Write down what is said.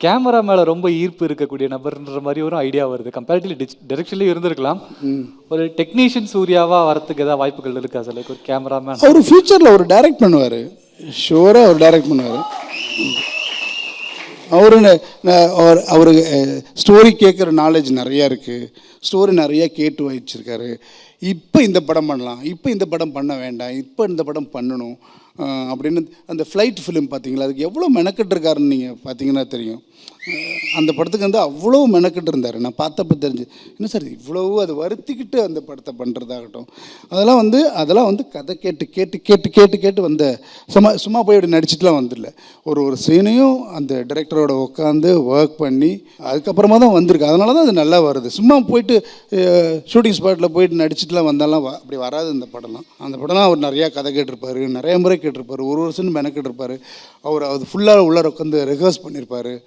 Camera மேல ரொம்ப ஈர்ப்பு இருக்கக்கூடிய நபர்ன்ற மாரி ஒரு ஐடியா வருது. கம்பேரிட்டிவ்லி டைரக்ஷன்லயும் இருந்திருக்கலாம். ஒரு டெக்னீஷியன் சூர்யாவா வரதுக்கு ஏதாவது வாய்ப்புகள் இருக்கா சார்? லைக் ஒரு கேமராமேன். அவர் ஃபியூச்சரில் அவர் டைரக்ட் பண்ணுவார். ஷுவராக அவர் டைரக்ட் பண்ணுவார். அவரு அவருக்கு ஸ்டோரி கேட்குற நாலேஜ் நிறையா இருக்குது. ஸ்டோரி நிறையா கேட்டு வச்சிருக்காரு. இப்போ இந்த படம் பண்ணலாம், இப்போ இந்த படம் பண்ண வேண்டாம், இப்போ இந்த படம் பண்ணணும் அப்படின்னு. அந்த ஃப்ளைட் ஃபிலிம் பார்த்தீங்களா, அதுக்கு எவ்வளோ மெனக்கெட்டு இருக்காருன்னு நீங்கள் பார்த்தீங்கன்னா தெரியும். அந்த படத்துக்கு வந்து அவ்வளோ மெனக்கெட்டு இருந்தார். நான் பார்த்தப்போ தெரிஞ்சு, என்ன சார் இவ்வளவு அது வருத்திக்கிட்டு அந்த படத்தை பண்ணுறதாகட்டும், அதெல்லாம் வந்து கதை கேட்டு கேட்டு கேட்டு கேட்டு கேட்டு வந்த சும்மா போய் அப்படி நடிச்சிட்டுலாம் வந்துடல. ஒரு சீனையும் அந்த டைரக்டரோட உட்காந்து ஒர்க் பண்ணி அதுக்கப்புறமா தான் வந்திருக்கு. அதனால தான் அது நல்லா வருது. சும்மா போயிட்டு ஷூட்டிங் ஸ்பாட்டில் போயிட்டு நடிச்சிட்டுலாம் வந்தாலும் அப்படி வராது அந்த படம்லாம். அந்த படம்லாம் அவர் நிறையா கதை கேட்டிருப்பார், நிறைய முறை கேட்டிருப்பார், ஒரு வருஷம் மெனக்கெட்டிருப்பார். அவர் அது ஃபுல்லாக உள்ளார உட்காந்து ரிஹர்ஸ் பண்ணியிருப்பார்.